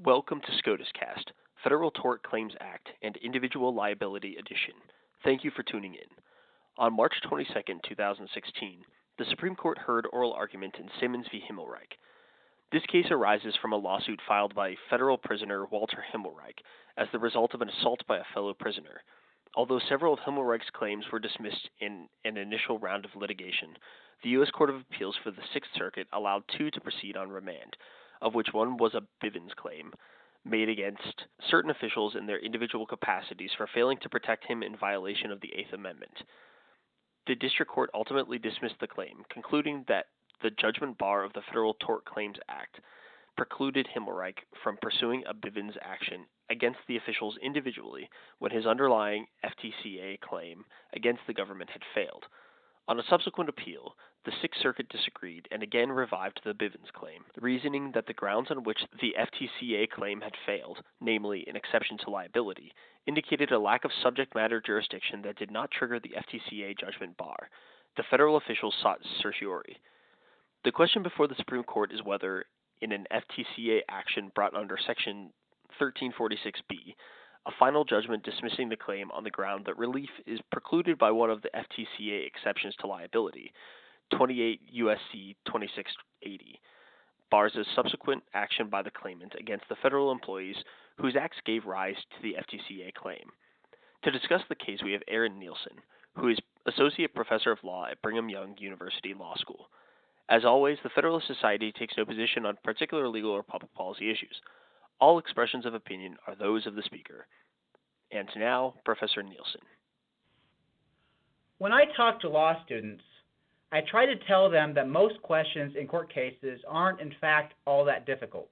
Welcome to SCOTUScast, Federal Tort Claims Act and Individual Liability Edition. Thank you for tuning in. On March 22, 2016, the Supreme Court heard oral argument in Simmons v. Himmelreich. This case arises from a lawsuit filed by federal prisoner Walter Himmelreich as the result of an assault by a fellow prisoner. Although several of Himmelreich's claims were dismissed in an initial round of litigation, the U.S. Court of Appeals for the Sixth Circuit allowed two to proceed on remand, of which one was a Bivens claim made against certain officials in their individual capacities for failing to protect him in violation of the Eighth Amendment. The district court ultimately dismissed the claim, concluding that the judgment bar of the Federal Tort Claims Act precluded Himmelreich from pursuing a Bivens action against the officials individually when his underlying FTCA claim against the government had failed. On a subsequent appeal, the Sixth Circuit disagreed and again revived the Bivens claim, reasoning that the grounds on which the FTCA claim had failed, namely an exception to liability, indicated a lack of subject matter jurisdiction that did not trigger the FTCA judgment bar. The federal officials sought certiorari. The question before the Supreme Court is whether, in an FTCA action brought under Section 1346B, a final judgment dismissing the claim on the ground that relief is precluded by one of the FTCA exceptions to liability, 28 U.S.C. 2680, bars a subsequent action by the claimant against the federal employees whose acts gave rise to the FTCA claim. To discuss the case, we have Aaron Nielson, who is Associate Professor of Law at Brigham Young University Law School. As always, the Federalist Society takes no position on particular legal or public policy issues. All expressions of opinion are those of the speaker. And now, Professor Nielson. When I talk to law students, I try to tell them that most questions in court cases aren't, in fact, all that difficult.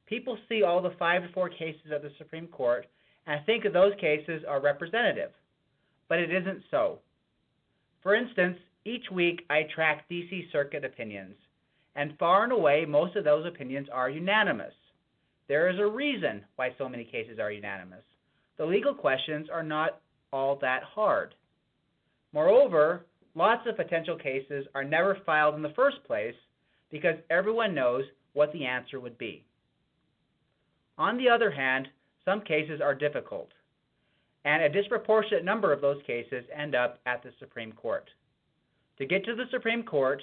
People see all the 5 to 4 cases of the Supreme Court and think that those cases are representative, but it isn't so. For instance, each week I track D.C. Circuit opinions, and far and away most of those opinions are unanimous. There is a reason why so many cases are unanimous. The legal questions are not all that hard. Moreover, lots of potential cases are never filed in the first place because everyone knows what the answer would be. On the other hand, some cases are difficult, and a disproportionate number of those cases end up at the Supreme Court. To get to the Supreme Court,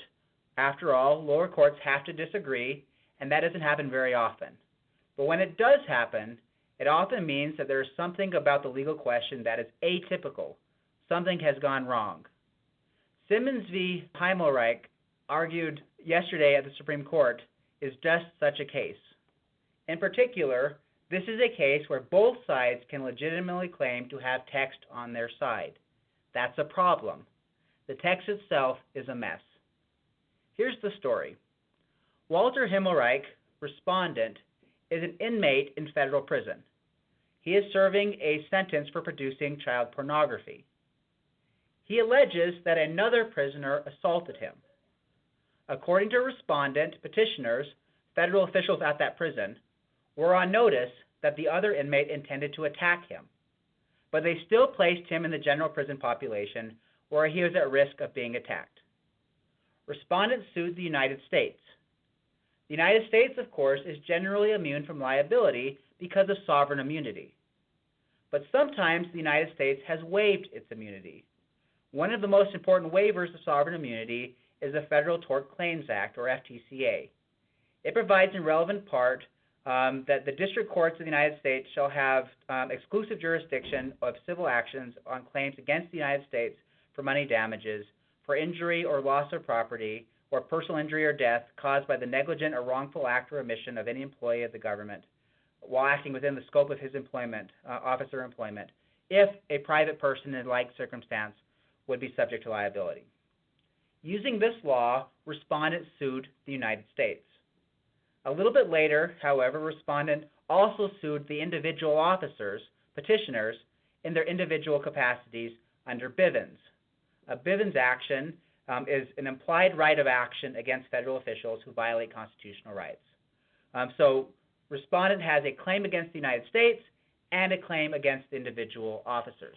after all, lower courts have to disagree, and that doesn't happen very often. But when it does happen, it often means that there is something about the legal question that is atypical. Something has gone wrong. Simmons v. Himmelreich, argued yesterday at the Supreme Court, is just such a case. In particular, this is a case where both sides can legitimately claim to have text on their side. That's a problem. The text itself is a mess. Here's the story. Walter Himmelreich, respondent, is an inmate in federal prison. He is serving a sentence for producing child pornography. He alleges that another prisoner assaulted him. According to respondent, petitioners, federal officials at that prison, were on notice that the other inmate intended to attack him, but they still placed him in the general prison population where he was at risk of being attacked. Respondent sued the United States. The United States, of course, is generally immune from liability because of sovereign immunity. But sometimes the United States has waived its immunity. One of the most important waivers of sovereign immunity is the Federal Tort Claims Act, or FTCA. It provides in relevant part that the district courts of the United States shall have exclusive jurisdiction of civil actions on claims against the United States for money damages, for injury or loss of property, or personal injury or death caused by the negligent or wrongful act or omission of any employee of the government while acting within the scope of his employment, office or employment, if a private person in like circumstance would be subject to liability. Using this law, respondent sued the United States. A little bit later, however, respondent also sued the individual officers, petitioners, in their individual capacities under Bivens. A Bivens action is an implied right of action against federal officials who violate constitutional rights. So respondent has a claim against the United States and a claim against individual officers.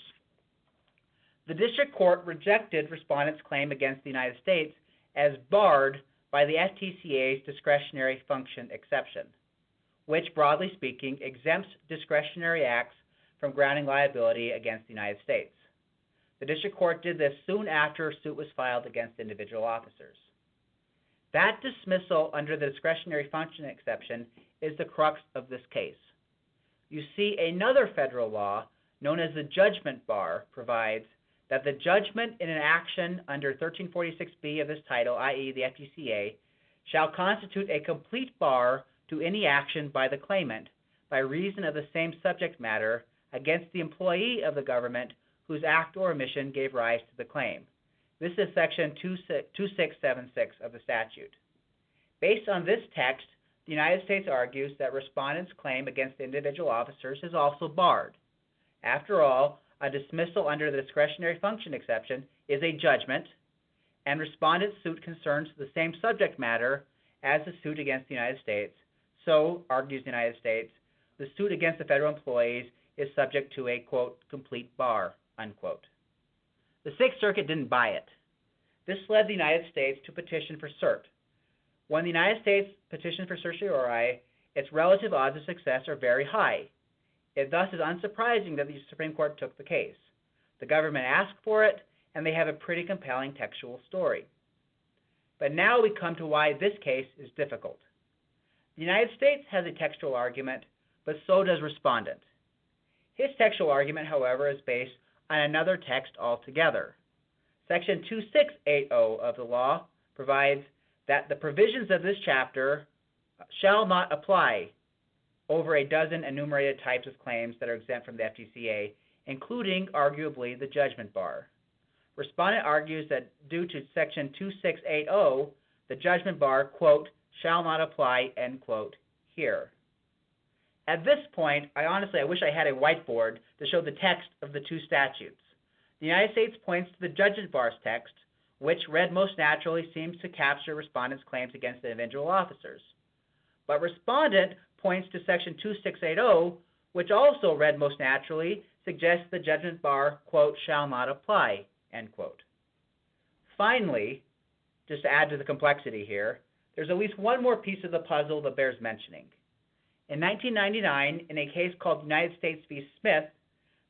The district court rejected respondent's claim against the United States as barred by the FTCA's discretionary function exception. which, broadly speaking, exempts discretionary acts from grounding liability against the United States. The district court did this soon after a suit was filed against individual officers. That dismissal under the discretionary function exception is the crux of this case. You see, another federal law, known as the judgment bar, provides that the judgment in an action under 1346B of this title, i.e. the FTCA, shall constitute a complete bar to any action by the claimant by reason of the same subject matter against the employee of the government whose act or omission gave rise to the claim. This is section 2676 of the statute. Based on this text, the United States argues that respondents' claim against individual officers is also barred. After all, a dismissal under the discretionary function exception is a judgment, and respondent's suit concerns the same subject matter as the suit against the United States. So, argues the United States, the suit against the federal employees is subject to a, quote, complete bar, unquote. The Sixth Circuit didn't buy it. This led the United States to petition for cert. When the United States petitioned for certiorari, its relative odds of success are very high. It thus is unsurprising that the Supreme Court took the case. The government asked for it, and they have a pretty compelling textual story. But now we come to why this case is difficult. The United States has a textual argument, but so does respondent. His textual argument, however, is based on another text altogether. Section 2680 of the law provides that the provisions of this chapter shall not apply over a dozen enumerated types of claims that are exempt from the FTCA, including, arguably, the judgment bar. Respondent argues that due to Section 2680, the judgment bar, quote, shall not apply, end quote, here. At this point, I wish I had a whiteboard to show the text of the two statutes. The United States points to the judgment bar's text, which, read most naturally, seems to capture respondents' claims against the individual officers. But respondent points to Section 2680, which also, read most naturally, suggests the judgment bar, quote, shall not apply, end quote. Finally, just to add to the complexity here, there's at least one more piece of the puzzle that bears mentioning. In 1999, in a case called United States v. Smith,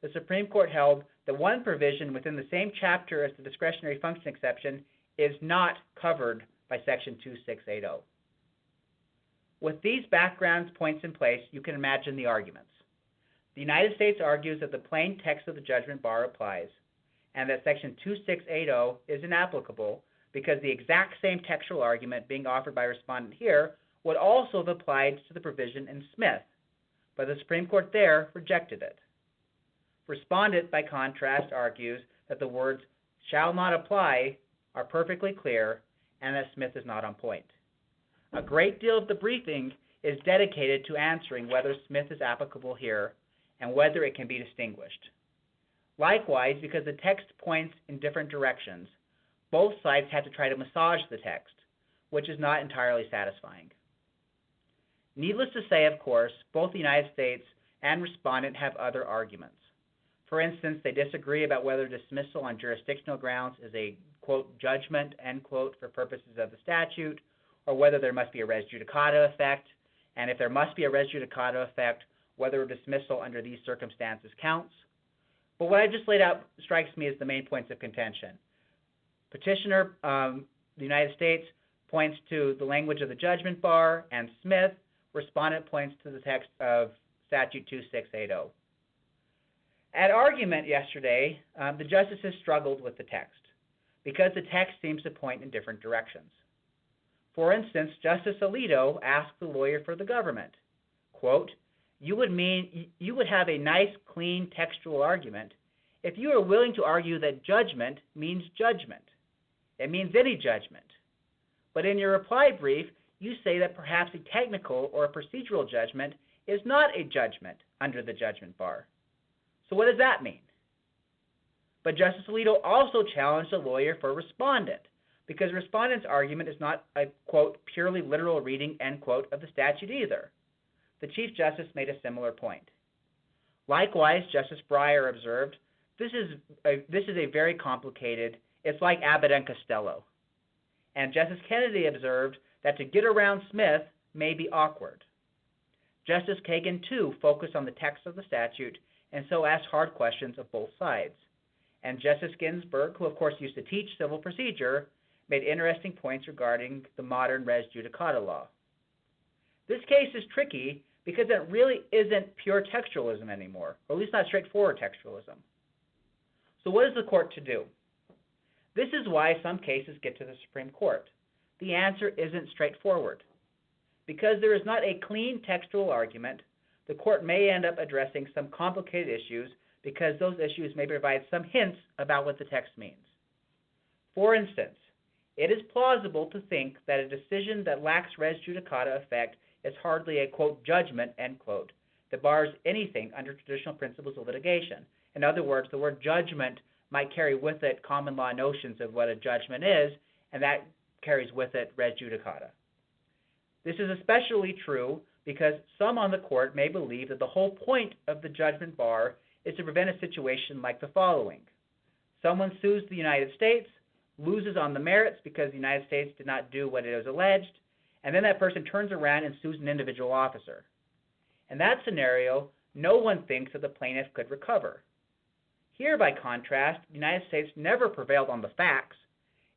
the Supreme Court held that one provision within the same chapter as the discretionary function exception is not covered by Section 2680. With these background points in place, you can imagine the arguments. The United States argues that the plain text of the judgment bar applies, and that Section 2680 is inapplicable because the exact same textual argument being offered by respondent here would also have applied to the provision in Smith, but the Supreme Court there rejected it. Respondent, by contrast, argues that the words shall not apply are perfectly clear and that Smith is not on point. A great deal of the briefing is dedicated to answering whether Smith is applicable here and whether it can be distinguished. Likewise, because the text points in different directions, both sides have to try to massage the text, which is not entirely satisfying. Needless to say, of course, both the United States and respondent have other arguments. For instance, they disagree about whether dismissal on jurisdictional grounds is a, quote, judgment, end quote, for purposes of the statute, or whether there must be a res judicata effect, and if there must be a res judicata effect, whether a dismissal under these circumstances counts. But what I just laid out strikes me as the main points of contention. Petitioner, the United States, points to the language of the judgment bar and Smith. Respondent points to the text of Statute 2680. At argument yesterday, the justices struggled with the text because the text seems to point in different directions. For instance, Justice Alito asked the lawyer for the government, quote, you would have a nice, clean textual argument if you are willing to argue that judgment means judgment. It means any judgment. But in your reply brief, you say that perhaps a technical or a procedural judgment is not a judgment under the judgment bar. So what does that mean? But Justice Alito also challenged the lawyer for respondent, because respondent's argument is not a, quote, purely literal reading, end quote, of the statute either. The Chief Justice made a similar point. Likewise, Justice Breyer observed, this is a very complicated, it's like Abbott and Costello. And Justice Kennedy observed that to get around Smith may be awkward. Justice Kagan, too, focused on the text of the statute and so asked hard questions of both sides. And Justice Ginsburg, who of course used to teach civil procedure, made interesting points regarding the modern res judicata law. This case is tricky because it really isn't pure textualism anymore, or at least not straightforward textualism. So what is the court to do? This is why some cases get to the Supreme Court. The answer isn't straightforward. Because there is not a clean textual argument, the court may end up addressing some complicated issues because those issues may provide some hints about what the text means. For instance, it is plausible to think that a decision that lacks res judicata effect is hardly a, quote, judgment, end quote, that bars anything under traditional principles of litigation. In other words, the word judgment might carry with it common law notions of what a judgment is, and that carries with it res judicata. This is especially true because some on the court may believe that the whole point of the judgment bar is to prevent a situation like the following. Someone sues the United States, loses on the merits because the United States did not do what it was alleged, and then that person turns around and sues an individual officer. In that scenario, no one thinks that the plaintiff could recover. Here, by contrast, the United States never prevailed on the facts.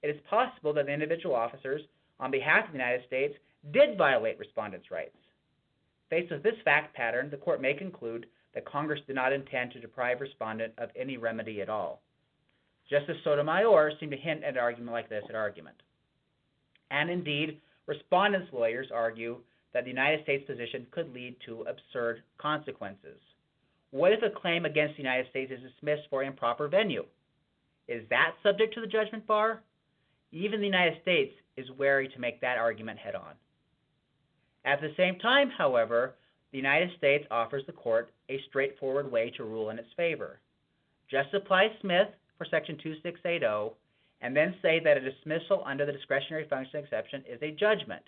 It is possible that the individual officers, on behalf of the United States, did violate respondents' rights. Faced with this fact pattern, the court may conclude that Congress did not intend to deprive respondent of any remedy at all. Justice Sotomayor seemed to hint at an argument like this at argument. And indeed, respondents' lawyers argue that the United States position could lead to absurd consequences. What if a claim against the United States is dismissed for improper venue? Is that subject to the judgment bar? Even the United States is wary to make that argument head on. At the same time, however, the United States offers the court a straightforward way to rule in its favor. Just apply Smith for Section 2680 and then say that a dismissal under the discretionary function exception is a judgment,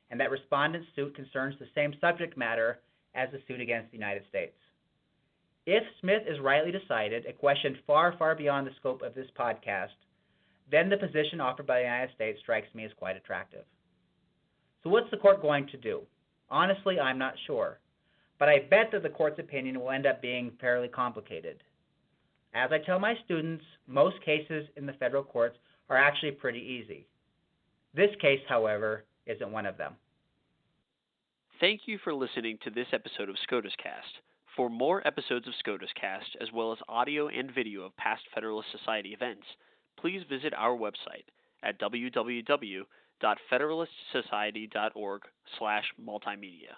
and that respondent's suit concerns the same subject matter as the suit against the United States. If Smith is rightly decided, a question far, far beyond the scope of this podcast, then the position offered by the United States strikes me as quite attractive. So what's the court going to do? Honestly, I'm not sure, but I bet that the court's opinion will end up being fairly complicated. As I tell my students, most cases in the federal courts are actually pretty easy. This case, however, isn't one of them. Thank you for listening to this episode of SCOTUScast. For more episodes of SCOTUScast, as well as audio and video of past Federalist Society events, please visit our website at www.federalistsociety.org/multimedia.